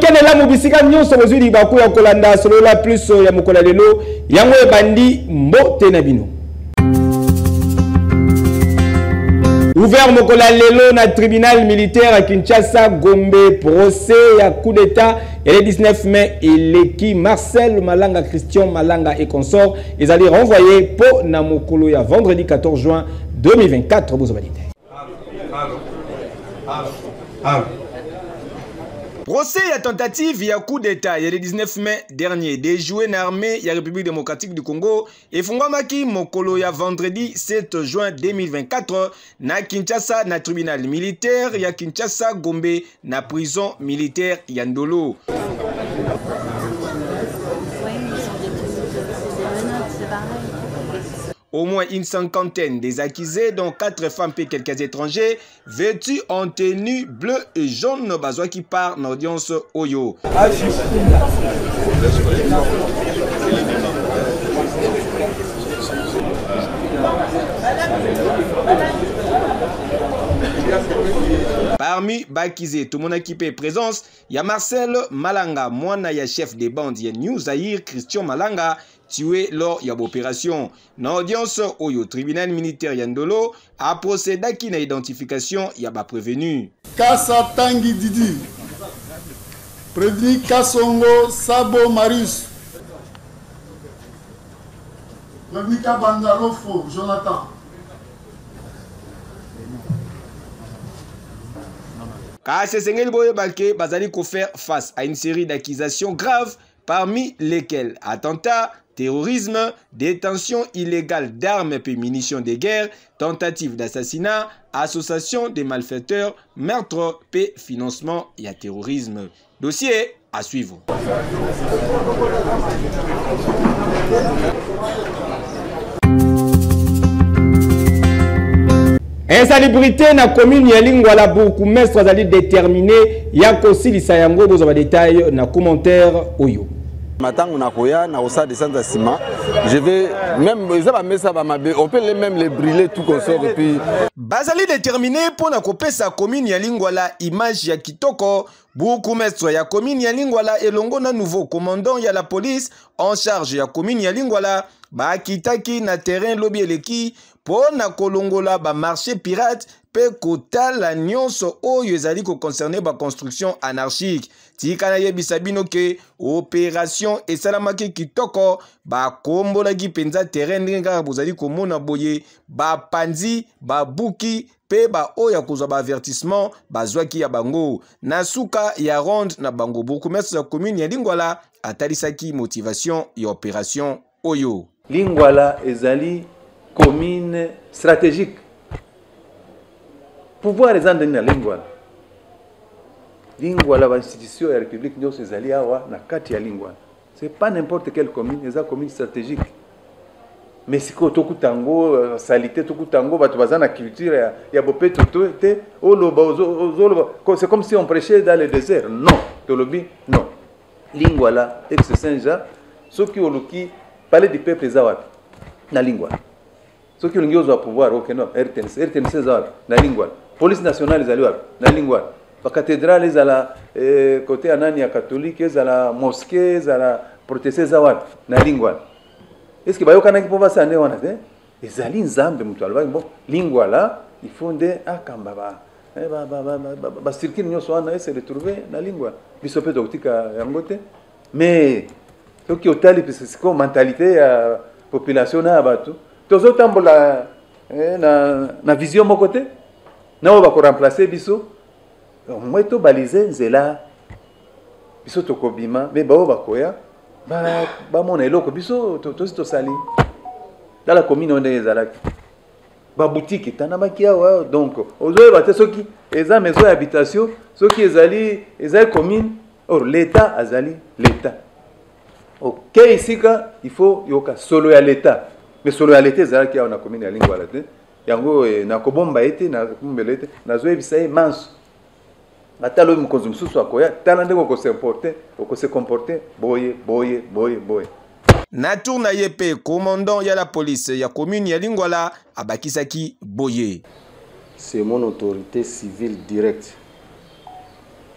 kene la mobisika nyonso bozwi baku ya kolanda solo la plus ya mokola lelo yango ebandi mbote na bino. Ouvert mokola lelo na tribunal militaire à Kinshasa Gombe procès ya coup d'état et le 19 mai eleki Marcel Malanga Christian Malanga et consort ils allaient renvoyer pour na mokolo ya vendredi 14 juin 2024 bozobadite. Procès à tentative et à coup d'état le 19 mai dernier déjoué une armée de la République démocratique du Congo et fungwamaki mokolo ya vendredi 7 juin 2024 na Kinshasa na tribunal militaire ya Kinshasa Gombe na prison militaire ya Ndolo. Au moins une cinquantaine des accusés, dont 4 femmes et quelques étrangers, vêtus en tenue bleue et jaune, bazois qui part en audience Oyo. Parmi Bakizé, tout mon équipé présence, il y a Marcel Malanga, moine ya chef des bandes, il y a New Zahir, Christian Malanga, tué lors de l'opération. Dans l'audience au tribunal militaire Yandolo a procédé à une identification y a pas prévenu. Kassa Tangi Didi, prévenu Kassongo Sabo Marius, prévenu Kabangalofo Jonathan. Kassesengel Boye Balke Bazali ko faire face à une série d'accusations graves parmi lesquelles attentats, terrorisme, détention illégale d'armes et munitions de guerre, tentative d'assassinat, association des malfaiteurs, meurtre et financement et terrorisme. Dossier à suivre. Insalubrité na commune ya Lingwala bourgmestre azali déterminé ya kosilisa yango bozo ba détail na commentaire oyo. Matango na koya na osa de Santa Sima, je vais même on peut même les brûler tout comme ça et puis bazali déterminé pour na kopesa commune ya Lingwala image ya kitoko. Bourgmestre ya commune ya Lingwala elongo na nouveau commandant ya la police en charge ya commune ya Lingwala ba kitaki na terrain lobby eleki pour na kolongola ba marché pirate pe kotala nyonso oyo ezali ko concerner ba construction anarchique. Tika yebisa bino ke opération esalamaki kitoko ba kombola ki penza terrain ndinga bozali komona boye ba panzi ba buki pe ba oya kozwa ba avertissement bazwaki ya bango na suka ya ronde na bango bourgmestre ya commune ya Lingwala atalisaki motivation ya opération oyo. Lingwala ezali commune stratégique. Pouvoir est en train de Lingwala. Lingwala, l'institution de la République, nous sommes allés à la carte de Lingwala. Ce n'est pas n'importe quelle commune, c'est une commune stratégique. Mais si tu as tango, salité, tu as tango, tu as la culture, il y a beaucoup de c'est comme si on prêchait dans le désert. Non, non. Lingwala, ex-Saint-Jean, ceux qui ont parlé du peuple Zawat, na Lingwala. Ceux qui ont le pouvoir, ok, non, RTNC Zawat, na Lingwala. Police nationale, na Lingwala. La cathédrale, la côté anania catholique, la mosquée, la protestée Zawat, na Lingwala. Est-ce que Bayoka n'a pas passé à Néon? Les alliés Zambé, Lingwala, ils font des Akambaba. Circuit nous sommes allés se retrouver dans la lingua. Bisopé d'optica yangote. Mais ce qui est au tali, c'est comme mentalité la population na abatu. Tous autres tambola na vision mon côté. Na on va remplacer biso. Moi to baliser zela. Biso to kobima, mais ba ba koya. Ba mon eloko biso to sali. Dans la commune on est zalaki. Ba boutique tanamaki awa donc ozoye bate soki eza maison d'habitation soki ezali commune or l'état azali l'état. OK ici il faut yoka solo ya l'état mais solo ya l'état ezalaki awa na commune ya Lingwala te yango na kobomba ete na kumbelete na zoye bisaye manso atalo mkonzo msusu akoya tala ndeko ko se comporter boye na tourna yepe commandant ya la police ya commune ya Lingwala abakisaki boye. C'est mon autorité civile directe.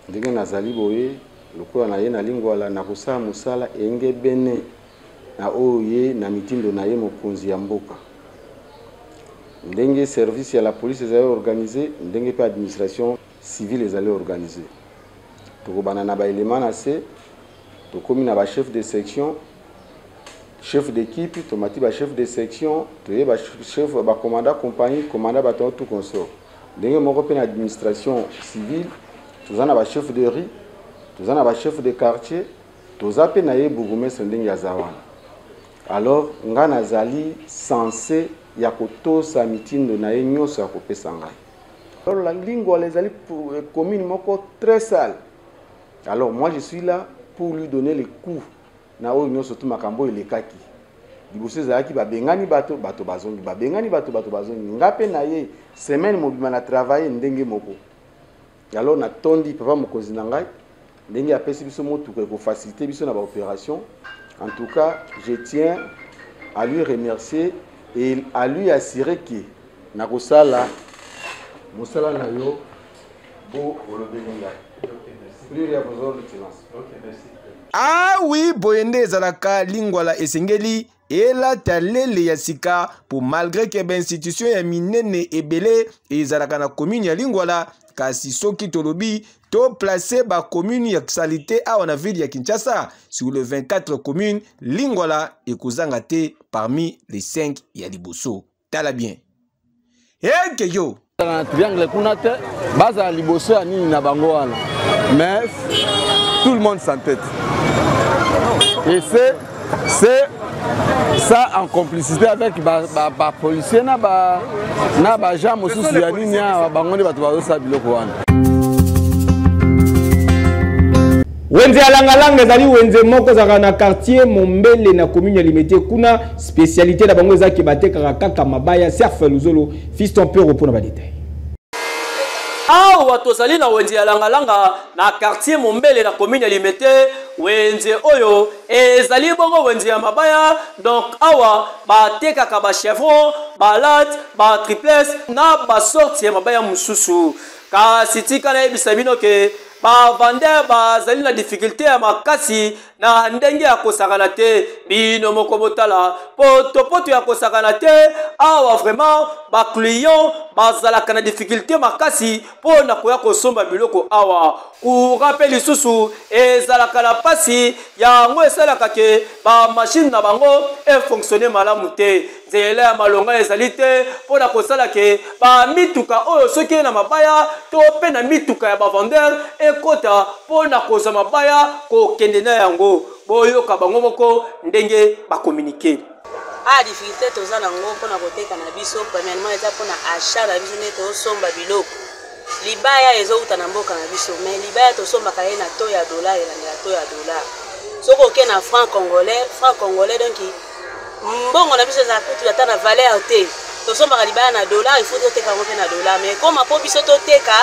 Ndenge nazali boye lokola na ye na lingwala na kosala mosala enge bene na oyo ye na mitindo na ye mokonzi ya mboka. Ndenge service ya la police ezali organisé, ndenge pe administration civile ezali organisé. Tokobana na ba élément na se, tokomi na ba chef de section, chef d'équipe, tomati ba chef de section, toye ba chef ba commandant compagnie, commandant bateau tout consort. Ndenge moko pe na administration civile, tozana ba chef de riz, tozana ba chef de quartier, toza pe na ye bourgmestre ndenge ya zawana. Alors nga nazali censé ya kotosa mitindo na ye nyonso ya kopesa ngai. Alors la lingua les ali pour commune moko très sale. Alors moi je suis là pour lui donner les coups na oyo nyonso tout makambo elekaki. Liboso ezalaki babengani bato bazongi, babengani bato bazongi. Nga pe na ye semaine mobima na travailler ndenge moko. Alors na tondi papa mokozi na ngai ndenge apesi biso motuka ko faciliter biso na ba opération. En tout cas, je tiens à lui remercier et à lui assurer que nakosala mosala na yo bo olobelinga. Plus ya besoin de silence. OK, merci. Ah oui, boyende ezalaka lingwala esengeli elata lele ya sika pour malgré que institution ya minene ebele ezalaka na commune ya lingwala kasi soki tolobi to placer ba commune ya salité a na ville ya Kinshasa sur les 24 communes lingwala ekozanga te parmi les 5 ya liboso. Tala bien. Que yo dans triangle kunate baza liboso ya nini na bango wana. Mais tout le monde s'entête. Et c'est ça en complicité avec ba policier na ba gens mosusu ya nini ya bango ne bato bazo sa biloko wana. Wenze alanga ezali wenze moko zaka na quartier Mombele na commune ya Limete kuna spécialité na bango ezaki batekaka kaka mabaya surf luzolo fiston peu repos na ba détail. Awa tozali na wenze alanga na quartier Mombele na commune ya Limete wenze oyo ezali bongo wenze ya mabaya donc awa batekaka ba chevron ba lat ba triplex na ba sorte ya mabaya mususu kasi tika na ebisa bino ke ba vendeur bazali na difficulté ya makasi na ndenge ya kosakana te bino moko botala poto ya kosakana te awa vraiment ba client bazalaka na difficulté makasi po na koya kosomba biloko awa ku rappel lisusu ezalaka na pasi yango esalaka ke ba machine na bango e fonctionner malamu te nzela ya malonga ezali te po na kosala ke ba mituka oyo soki na mabaya to pe na mituka ya ba vendeur ekota po na koza mabaya ko kende na yango boyoka bango moko ndenge ba communiquer. Difficulté toza nango mpona koteka na biso premièrement eza mpona achat na biso nde tosomba biloko libaya ezouta na mboka na biso mais libaya tosombaka ye na to ya dollar elandela to ya dollar soki oke na franc congolais donc mbongo na biso eza kutu ata na valeur te tosombaka libaya na dollar il faut toteka yango mpe na dollar mais comme mpo biso toteka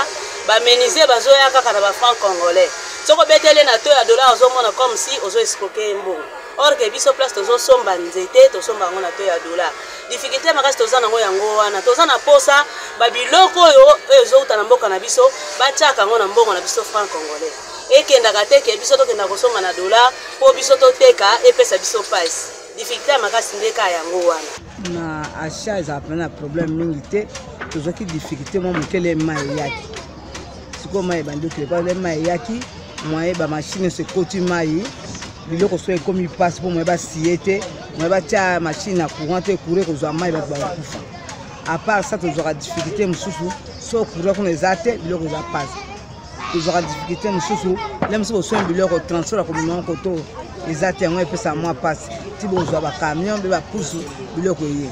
bamenisie bazoya kaka na bafranc congolais soki obeteli na to ya dollar ozomona comme si ozo escroquer mbongo or que biso place tozosomba nzete tosomba yango na to ya dollar difficulté makasi toza nango yango wana toza na posa babiloko oyo ezouta na mboka na biso batiaka yango na mbongo na biso franc congolais ekendaka te ke biso tokenda kosomba na dollar mpo biso toteka epesa biso pasi difficulté makasi ndeka yango wana na achat ezalaka na problème mingi te tozwaki difficulté mwa mokele mai eyaki sikoyo mai ebandi okelepa mai eyaki moye bamashine sekoti mai biloko so ekomi mpasi mpo moye basie te moye batia machine na courant te courant kozwa mai bato bakufa à part ça tozwaka difficulté mosusu so courant kuna eza te biloko eza mpasi tozwaka difficulté mosusu le mosusu bosombi biloko transport ya komema koto eza te yango epesa mwa mpasi ti bozwa bacamion mpe bapusu biloko eye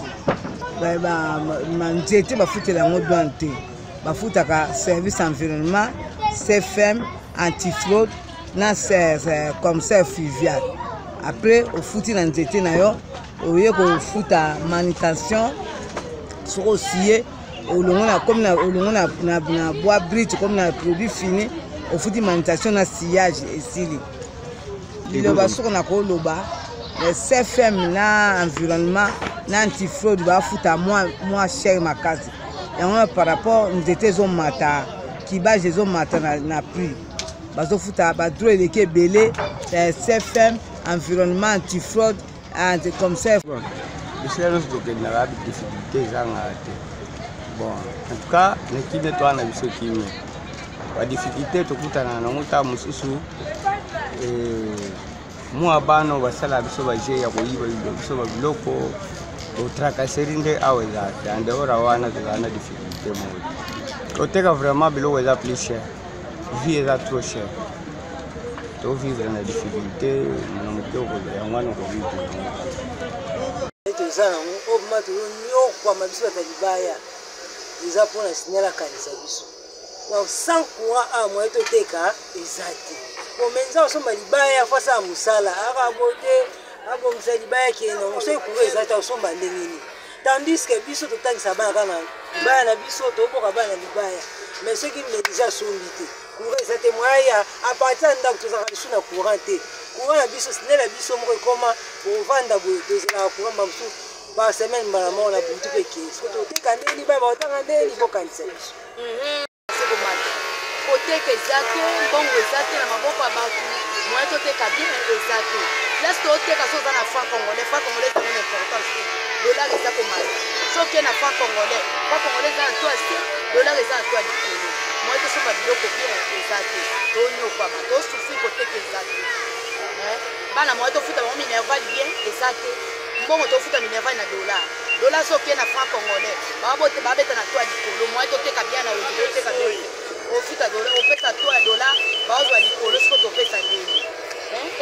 banzete bafutela yango douane te bafutaka service environnement CFM antifraude na commissaire fluvial après ofuti na nzete na yo oye kofuta manutention soko osie olongo na comme na olongo na bois brut comme na produit fini ofuti manutention na sillage esili liloba soko na koloba CFM na environnement na antifraude bafuta moins cher makasi yango par rapport nzete ezomata kibage ezomata na prix bazofuta badroit eleki ebele CFM environnement antifraude comme ça. biso nyonso tokendaka difficulté ezanga te. Bon, en tout cas nekine toana biso kimia badifficulté tokutana nango ntango mosusu mwa bano basala biso baje ya koyiba biso babiloko otrakaseri nde awa eza te andeora wana tozala na difficulté moko koteka vraiment biloko eza plus cher, vie eza trop cher, tovivre na difficulté na motoko yango wana kovivre toza nango obima tozonyokwama biso bata libaya eza mpona sinela kanisa biso sans courant a moye toteka eza te omenza osomba libaya fasi ya mosala akabote abongisa libaya kende mosoki courant eza te osomba ndenge nini tandis que biso totangisa bana kaka na libaya na biso toboka bana na libaya mais soki médisa asombi te courant eza te moya apartir ya ndako tozalaka lisu na courant te courant na biso sinela biso moko ekoma ovanda boye tozalaka courant bamosu ba semaine mbala moko na butu mpe kesi toteka nde libaya baotanga nde libokanisa biso koteka eza te mbongo eza te na maboko ya bato moye toteka bien eza te place toteka so oza na franc congolais ezanga na importance te dollar eza komata soki na franc congolais eza na to ase dollar eza na to ya likolo moye tosomba biloko bien eza te tonyokwama tosufri koteka eza te bana moye tofuta bango minerval bien eza te mbongo tofuta minerval na dollar soki na franc congolais babeta na to ya likolo moye toteka bien na wengi toteka bien ofuta dollar opesa to ya dollar baozwa likolo siko topesa ndeni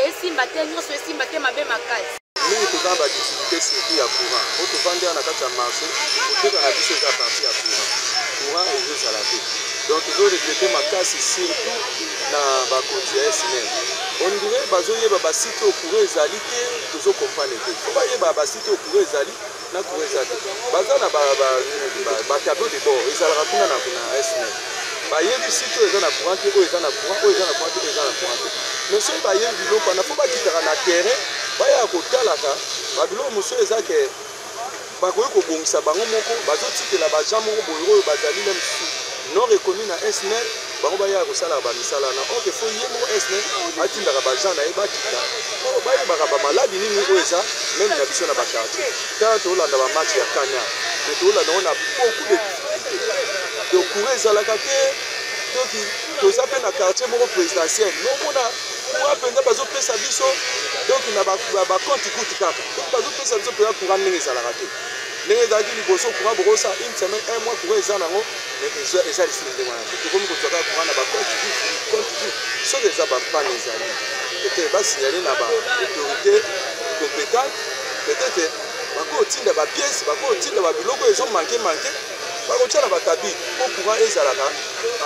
esimba te nyonso esimba te mabe makasi mingi toza badifficulté surtout ya courant po tovandela na kati ya marché koteka na biso eza parti ya courant ezozala te donc tozoregrete makasi surtout na bakonzi ya SNEL ondire bazoyeba basite oyo courant ezali te tozokomprane te po bayeba basite oyo courant ezali na courant eza te baza na batableau de bord ezalaka kuna na SNEL bayebi site oyo eza na courant te oyo eza na courant oyo eza na courant te oyo eza na courant te mais soki bayebi biloko wana fo bakitaka na terrain baya kotalaka babiloko mosusu eza ke bakoki kobongisa bango moko bazotikela bajan moko boye oyo bazali meme non reconnu na SNEL bango baya kosalaka bamisala na oke fo ye moko SNEL atindaka bajan na ye bakita bayebaka bamaladi nini oyo eza meme na biso na bakartier tala toolanda bamatch ya kanya me toolanda ngo na beaucoup de difficulté donc courant ezalaka te donc toza mpe na quartier moko présidentiel nomona courant mpenza bazopesa biso donc na bakonti kuti kaka donc bazopesa biso mpenza courant ndenge ezalaka te ndenge ezalaki liboso courant bokosa une semaine un mois courant eza nango eza lisusu ndenge wana te tokomi kozwaka courant na bakonti kuti soki eza bapane ezali peut-être basignale na baautorité compétente peut-être bakotinda bapiese bakotinda babiloko ezomanke bakotia na batabi po courant ezalaka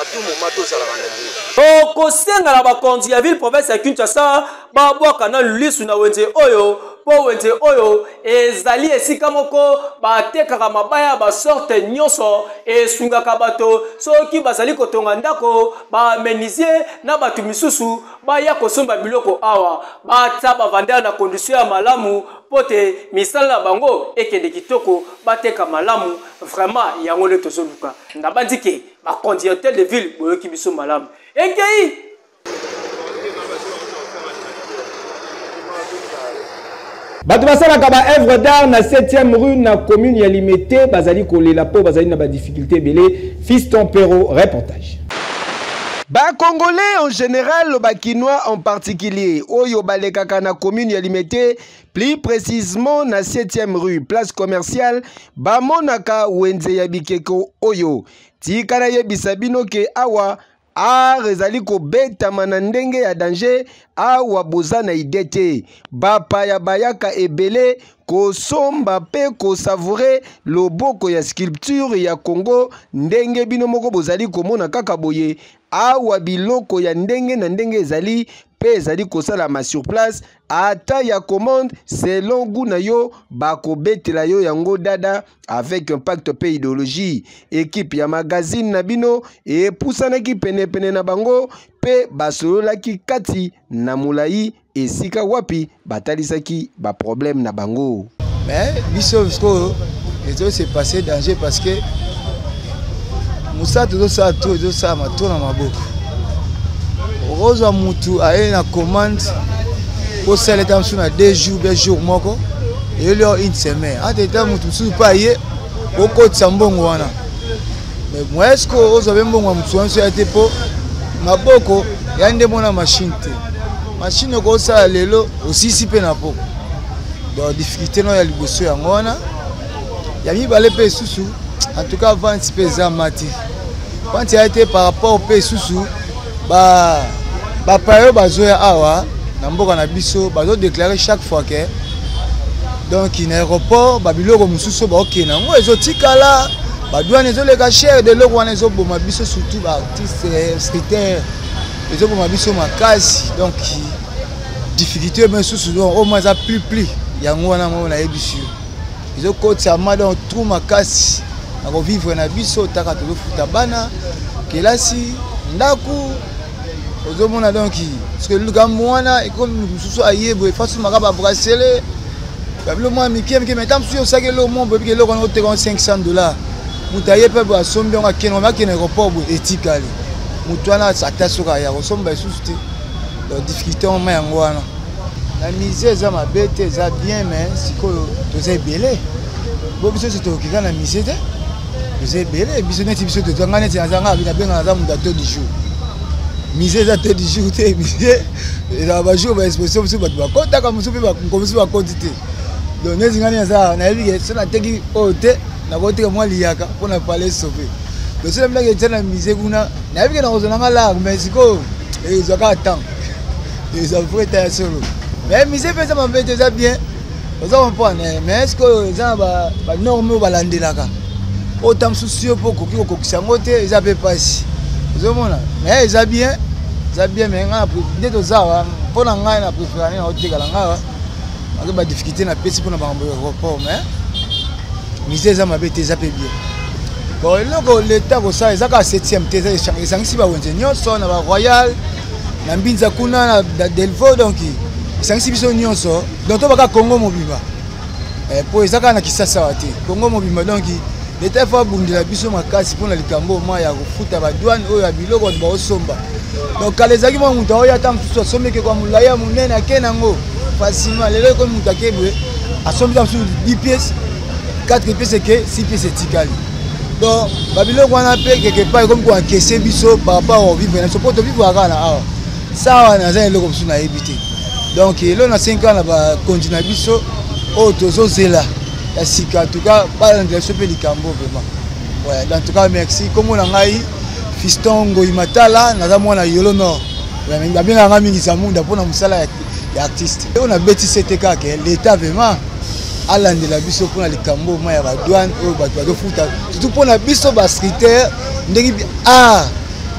à tout moment tozalaka na yango tokosenga na bakonzi ya ville province ya Kinshasa babwaka na lisu na wenze oyo po wenze oyo ezali esika moko batekaka mabaya basorte nyonso esungaka bato soki bazali kotonga ndako bamenizie na bato misusu baya kosomba biloko awa bata bavandela na condition ya malamu pote misala na bango ekende kitoko bateka malamu vraiment yango le tozoluka ndabandike bakonzi ya hotel de ville boyoki biso malamu ekei bato basalaka ba œuvre d'art na 7e rue na commune ya Limete bazali kolela po bazali na ba difficulté belé Fiston Perro reportage. Ba Congolais en général, ba Kinois en particulier, oyo balekaka na commune ya Limete, plus précisément na 7e rue, place commerciale, ba monaka wenze ya bikeko oyo. Tikara yebisa bino ke awa ezali kobetama na ndenge ya danger awa boza na idete bapa ya bayaka ebele kosomba pe kosavoure loboko ya sculpture ya Congo ndenge bino moko bozali komona kaka boye awa biloko ya ndenge na ndenge ezali pe ezali kosalama sur place ata ya commande selon guna yo bakobetela yo yango dada avec impact pe idéologie équipe ya magazine na bino epusanaki pene na bango pe basololaki kati na mulai esika wapi batalisaki ba problème na bango mais biso ezo se passer danger parce que Moussa tout ça tout ça ma tourna maboko Rose Moutou a une commande pour celle dans 2 jours, 2 jours moko et il y a une semaine. En temps Moutou sous payer au côté Sambongo wana. Mais moi est-ce que vous avez bon Moutou en soit été pour maboko yande mona machine te. Machine ko ça lelo aussi si pe na po. Donc difficulté no ya liboso ya ngona. Ya mi balé pe susu. En tout cas vente pe za mati. Quand il a été par rapport au pe susu ba payo bazoya awa na mboka na biso bazo déclarer chaque fois que donc in aéroport babiloko mususu ba OK na ngo ezotikala ba douane ezoleka cher de loko wana ezoboma biso surtout ba artiste streetaire ezoboma biso makasi donc difficulté mais susu donc au moins ça plus yango wana mo na yebisu ezokotsa ma donc tout makasi na ko vivre na biso taka to futa bana kelasi ndaku ozomona donc parce que le gars mwana et comme mususu ayebo façon makaba brasseler babilo moi mikie mais tant sur ça que le monde peut que le on te $500 mutaye pe ba sombi on akeno makene aéroport éthique mutwana sata soka ya somba suste donc difficulté on ma ngwana la misère za mabete za bien mais siko toze belé bo biso c'est to kika na misère toze belé biso neti biso to ngane ti azanga bi na benga za mundato du jour misère za te du jour te misère la ba jour ba expression biso ba kota ka musu ba komisi ba quantité donc nezi ngane za na yebi ke na teki ote na ko teka moi liaka pour na parler sauver donc c'est même que na misère kuna na yebi ke na ozona ngala mais siko ezaka temps ils ont fait ta solo mais misère fait ça m'a fait déjà bien vous comprenez mais est-ce que ça ba norme ba landelaka autant soucieux pour ko kokisa ngote ils avaient pas ici vous comprenez mais ils a bien mais nga dès to za pour na nga na préférer na oteka la nga ba ba difficulté na pesi pour na ba report mais misère ça m'a fait déjà bien bon l'état ko ça ezaka 7e tesa esangisi ba wenze nyonso na ba royal na mbinza kuna na Delvaux donc sangisi biso nyonso donc to baka Congo mobimba po ezaka na kisasa wate Congo mobimba donc l'état fa bundela biso makasi pour na likambo ma ya kufuta ba douane oyo ya biloko ba osomba donc kalezaki mo mutu oyo atam tout someke kwa mulaya munene akenango facilement lelo ko mutu akebwe asombi tam sur 10 pièces 4 pièces que 6 pièces etikali donc ba biloko wana pe quelque part comme quoi encaisser biso par rapport au vivre na so poto vivre akana awa ça na za eloko biso na ebité donc là na 5 ans na ba continue biso o tozo zela ya sika en tout cas pas dans le choper likambo vraiment ouais en tout cas merci comme on a ngai fiston ngoimatala na za mwana yolo nord ba bien nga mingi za munda pona musala ya artiste on a beti CTK que l'état vraiment alandela biso pona likambo ma ya ba douane o ba to futa surtout pona biso ba streetaire ndeki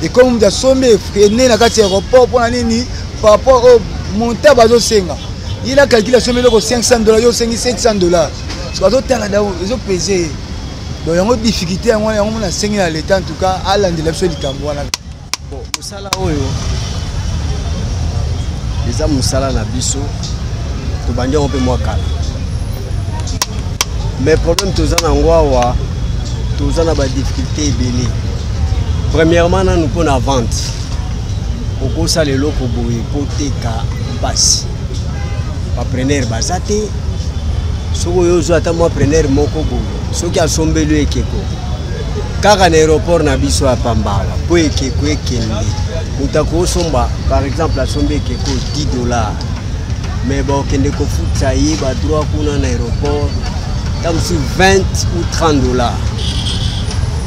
et comme de sommet freiner na kati aéroport pour nini par rapport au montant bazo senga il a calculé sommet le $500 yo sengi $700 parce que tala dawo ils ont pesé donc yango difficulté yango yango na sengi na l'état en tout cas alandela biso likambo wana bon musala oyo eza musala na biso to bandi on peut moi kala mais problème tozana ngwa tozana ba difficulté ebele. Premièrement, nous prenons la vente. Au ça les locaux pour hypothèque basse. Pas prendre basate. Ce que vous avez moi prendre moko bo. Ce qui a sombé le ekeko. Car un aéroport na biso à Pambala. Pour ekeko ekende. Mutako somba par exemple la sombé ekeko $10. Mais bon kende ko futa yi ba droit kuna na aéroport. Tam sur 20 ou $30.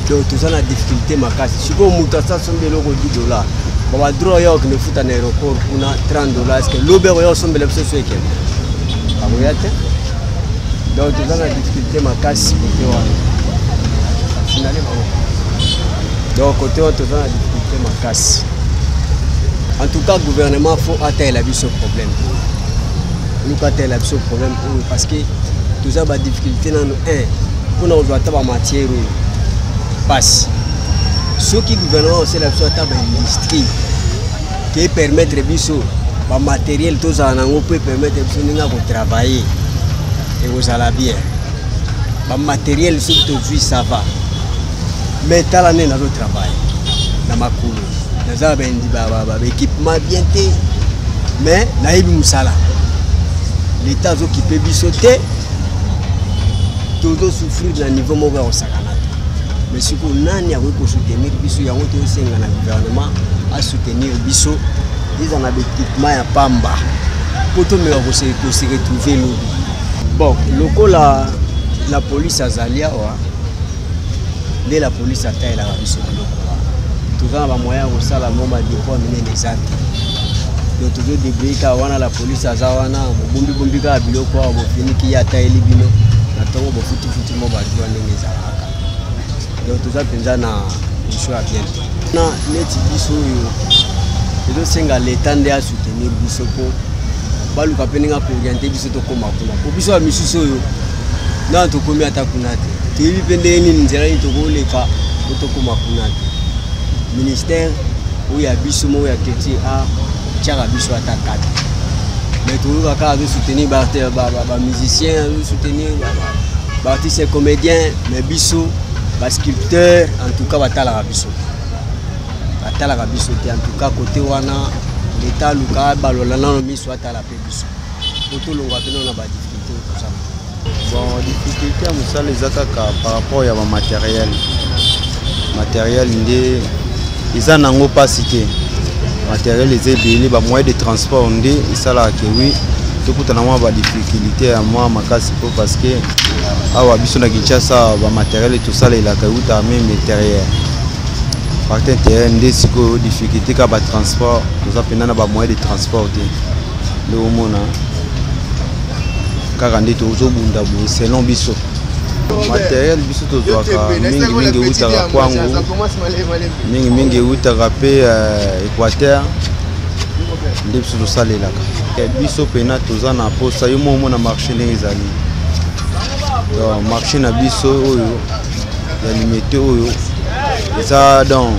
Donc tout ça la difficulté makasi. Si vous montez ça sur $10, bon va droit yo que ne fout en aéroport pour $30 est-ce que l'Uber yo sombe le plus sur quel. Ah vous voyez? Donc tout ça la difficulté makasi côté wa. Finalement. Donc côté wa tout ça la difficulté makasi. En tout cas gouvernement faut atteindre la vie ce problème. Nous atteindre la vie ce problème parce que tout ça la difficulté dans pour nous doit avoir matière passe. Ce qui gouvernement c'est la industrie qui permettre biso ba matériel tout ça peut permettre biso de travailler et vous allez bien. Ba matériel surtout ça va. Mais talane na le travail na makulu. naza bendi ba équipement bien té mais nayebi musala l'état zo qui peut bisoter todo souffrir na niveau moko ya sakana mais si ko nani ya ko soutenir biso yango to senga na gouvernement a soutenir biso ils en avaient équipement ya pamba poto me ko se retrouver lobi bon lokola la police azalia wa dès la police ataille la biso lokola tout ça ba moyen ko sala momba dépôt mener les actes donc toujours débrouiller ka wana la police azawana bombi ka biloko wa bofiniki ya taille bino na tongo bo futi mo ba doa ndenge ezalaka donc tout ça penza na choix bien na neti biso yo ezo senga l'état nde a soutenir biso po baluka peninga ko orienter biso to koma kuna po biso ya misusu yo na to komi ata kuna te tebi pende ni nzela ni to koleka to koma kuna te ministère où ya biso mo ya keti a tchara biso ata kati mais tout le cas de soutenir ba musiciens, soutenir ba artistes comédiens, mais biso ba sculpteurs en tout cas batala biso te en tout cas côté wana l'état luka balola na miso atala pe biso tout longa pena na ba difficulté tout ça bon difficulté à musala ezaka par rapport ya ba matériel ndé ils nango pas cité matériel les ébélés ba moyens de transport ndé isala ke oui tout na mwa ba difficulté à moi makasi po parce que awa biso na Kinshasa ba matériel et tout ça les la kauta même matériel par terre ndé siko difficulté ka ba transport tout ça pena na ba moyens de transport le omona kaka ndé to zo bunda bo selon biso matériel biso to zwaka mingi utaka kwangu mingi utaka pe Équateur nde biso tosalelaka biso pena toza na posa yo momo na marché ndenge ezali donc marché na biso oyo ya limité oyo eza donc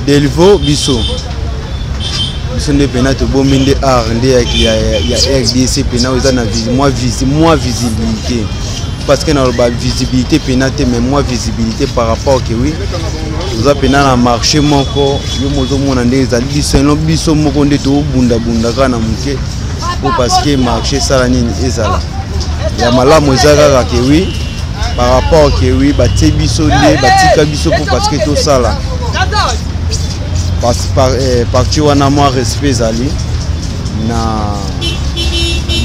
delvo biso nde pena tobombi nde art nde ya RDC pena oyo eza na moins visibilité parce que dans la visibilité pénate mais moins visibilité par rapport que oui vous avez na marché moko yo mozo mona ndeza biso biso moko nde to bunda kana muke parce que marché sala nini ezala ya malamu ezaka que oui par rapport que oui batie biso nde batika biso parce que to sala parti wana moi respect zali na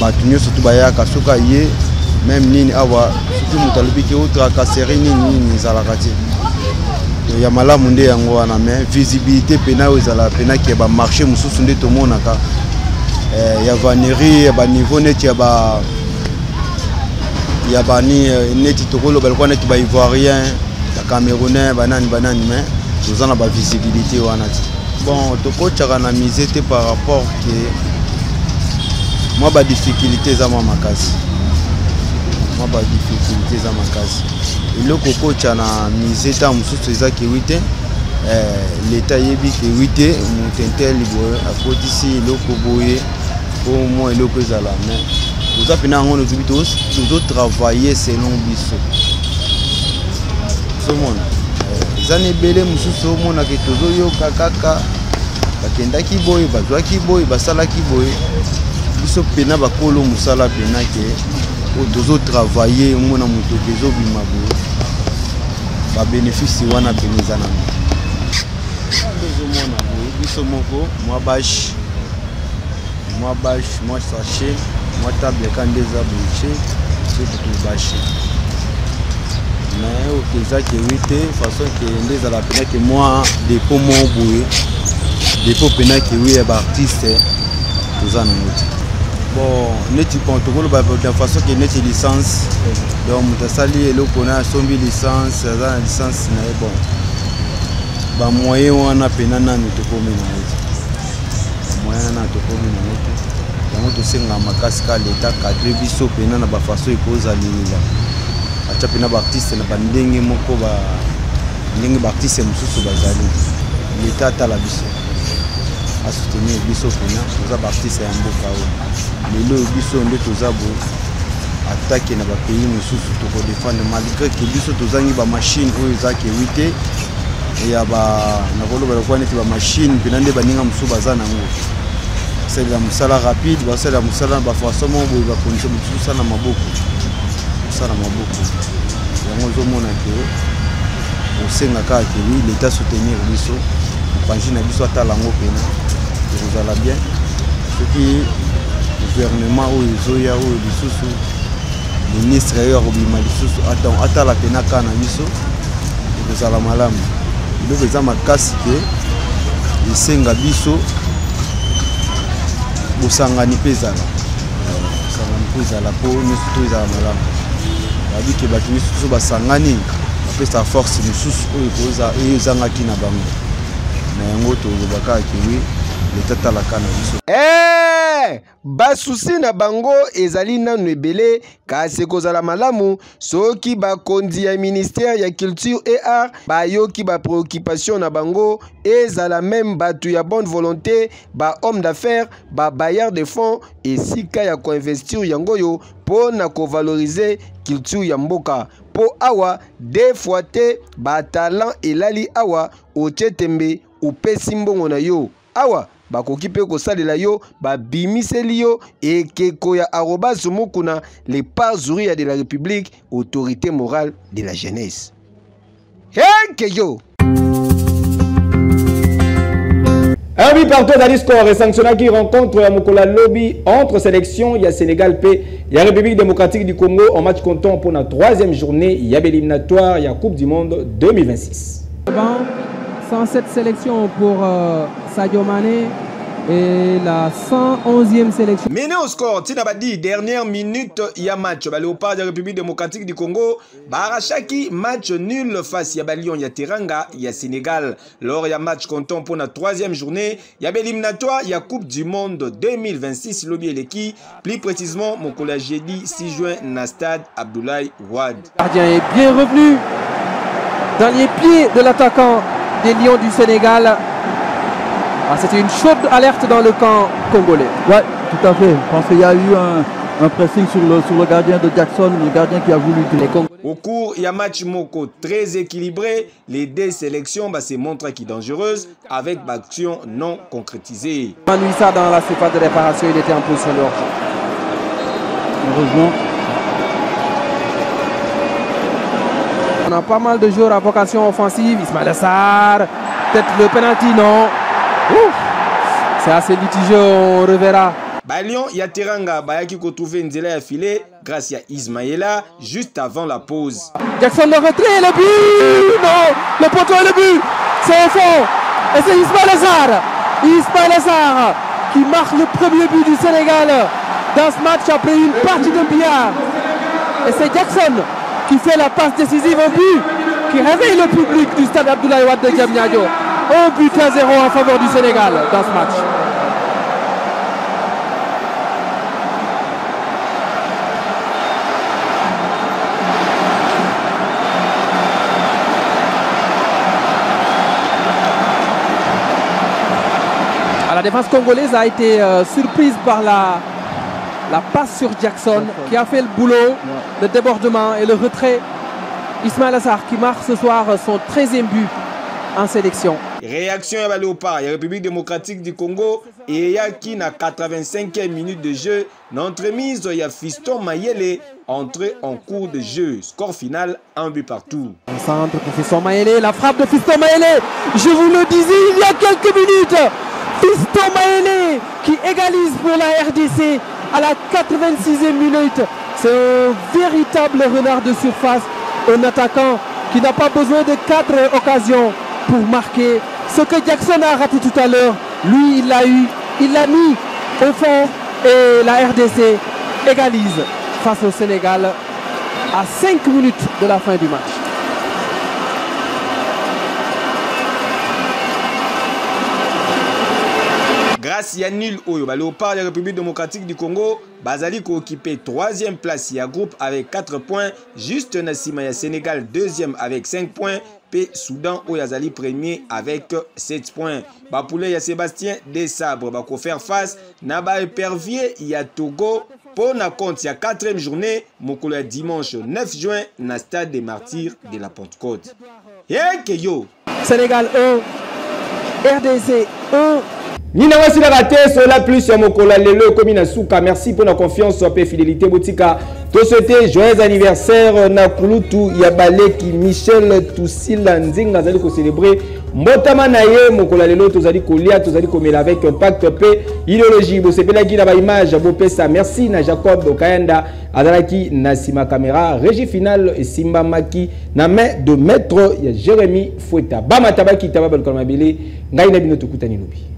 batunyo surtout bayaka soka ye même nini awa surtout mutalobi ke outra kaseri nini zalaka te ya malamu nde yango wana mais visibilité pena ezala pena ke ba marché mususu nde tomonaka ya vannerie ya ba niveau net ya ba ni neti tokolo balko net ba ivoirien ya camerounais banani mais tozana ba visibilité wana ti bon tokochaka na mise te par rapport que moi ba difficulté za makasi ba difficulté za makasi iloko kocha na mise ta mususu ezaki wite l'état yebi ke wite mutentel boye akotisi iloko boye au moins iloko ezala mais toza pena ngono tubitos tozo travailler selon biso somona zane belé mususu mona ke tozo yoka kaka bakendaki boye bazwaki boye basalaki boye biso pena bakolo musala pena ke odozo travailler mona muto kezo bimabo ba bénéfice wana penizana mona biso moko moi bâche moi sachet moi table kandeza boucher c'est tout bâche mais au keza ke wite façon que ndeza la pena que moi dépôt mon boye dépôt pena que oui ba artiste tozana moti bon neti protocole ba de façon que neti licence donc mutasali eloko na sombi licence za licence na bon ba moyen wana pena na mitokomi na moti moyen na tokomi na moti donc to senga makasi ka l'état cadre biso pena na ba façon ekozali acha pena ba artiste na bandenge moko ba ndenge ba artiste mususu bazali l'état tala biso a soutenir biso pena toza ba artiste ya mboka o lelo biso nde toza bo attaquer na ba pays mususu to ko défendre malgré que biso tozangi ba machine oyo ezaki wite ya ba nakoloba kwa neti ba machine pinande baninga musu bazana ngo c'est la musala rapide ba c'est la musala ba façon mo ba condition musu sana maboko yango zo mona ke o senga ka ke oui l'état soutenir biso panji na biso atalango pena vous allez bien ce qui gouvernement ou ezoya ou lisusu ministre yo robima lisusu atala pena kana biso vous allez malamu donc eza makasi ke esenga biso bosangani mpe ezala po nyonso to ezala malamu babi ke bato misusu basangani bapesa force misusu oyo ezangaki na bango na yango tozobaka kewi leta talaka na biso basusi na bango ezali nanu ebele kasi kozala malamu soki bakonzi ya ministère ya culture et art bayoki ba préoccupation na bango ezala même batu ya bonne volonté ba homme d'affaires ba bailleur de fonds esika ya koinvestir yango yo po na kovaloriser culture ya mboka po awa des fois te ba talent elali awa ochetembe upesi mbongo na yo awa bakoki pe kosalela yo babimiseli yo ekeko ya arobase mokuna le parzuria de la République autorité morale de la jeunesse henke yo Un but partout dans l'histoire et sanctionné qui rencontre à Mokola Lobby entre sélection, il y a Sénégal P, il y a République démocratique du Congo en match comptant pour la troisième journée, il y a l'éliminatoire, il y a Coupe du Monde 2026. 107 sélections pour Sadio Mané et la 111e sélection. Mené au score, Tinabadi, dernière minute, il y a match. Léopard de la République démocratique du Congo, Barachaki, match nul face à Lyon, il y a Teranga, il y a Sénégal. Lors il y a match comptant pour la troisième journée, il y a l'éliminatoire, il y a Coupe du Monde 2026, Lobby et l'équipe. Plus précisément, mon collègue jeudi 6 juin, Nastad Abdoulaye Wad. Le gardien est bien revenu dans les pieds de l'attaquant des Lions du Sénégal. Ah, c'était une chaude alerte dans le camp congolais. Ouais, tout à fait. Je pense qu'il y a eu un pressing sur le gardien de Jackson, le gardien qui a voulu tuer. Au cours, il y a match Moko très équilibré. Les deux sélections se montrent qui dangereuses avec action non concrétisée. Manouissa dans la surface de réparation, il était en position de hors-jeu. Heureusement. On a pas mal de joueurs à vocation offensive. Ismaël Assar, peut-être le penalty, non. C'est assez litigieux, on reverra. Balion, il y a Teranga, Bayaki qui trouvé Nzela affilé grâce à Ismaïla juste avant la pause. Jackson le retrait, le but. Non, le poteau et le but. C'est au fond. Et c'est Ismaël Assar. Ismaël Assar qui marque le premier but du Sénégal dans ce match après une partie de billard. Et c'est Jackson qui fait la passe décisive au but, qui réveille le public du stade Abdoulaye Wade de Diamniadio. 1-0 en faveur du Sénégal dans ce match. La défense congolaise a été surprise par la passe sur Jackson qui a fait le boulot, le débordement et le retrait. Ismaël Assar qui marque ce soir son 13e but en sélection. Réaction à Léopard, la République démocratique du Congo et il y a qui na 85e minute de jeu, l'entremise il y a Fiston Mayele entré en cours de jeu. Score final, un but partout. Un centre pour Fiston Mayele, la frappe de Fiston Mayele, je vous le disais il y a quelques minutes. Fiston Mayele qui égalise pour la RDC à la 86e minute. C'est un véritable renard de surface, un attaquant qui n'a pas besoin de 4 occasions pour marquer. Ce que Jackson a raté tout à l'heure, lui il l'a eu, il l'a mis au fond et la RDC égalise face au Sénégal à 5 minutes de la fin du match. Grâce à Nil Oyo, Léopard de la République démocratique du Congo, Bazali qui occupé 3e place, il y a groupe avec 4 points, juste Nassima, Sénégal 2e avec 5 points, P Soudan Oyazali premier avec 7 points. Bapoulé, il y a Sébastien Desabres, Bako faire face, Naba Pervier, il y a Togo, pour na compte ya 4e journée mokolo ya dimanche 9 juin na stade des martyrs de la Pentecôte. Yeke yo Sénégal 1 RDC 1. Nina wasila raté cela plus ya mokola lelo komi na suka. Merci pour la confiance et fidélité botika. To souhaiter joyeux anniversaire na kulutu ya baleki Michel Toussila Nzinga zali ko célébrer mbotama na ye mokola lelo tozali kolia tozali komela avec impact pe idéologie bo sepela ki na ba image bo pesa. Merci na Jacob Okayanda azalaki na sima caméra régie finale et Simba Maki na main de maître ya Jérémy Foueta. Ba matabaki tababa kolmabele ngai na bino tukutani lobi.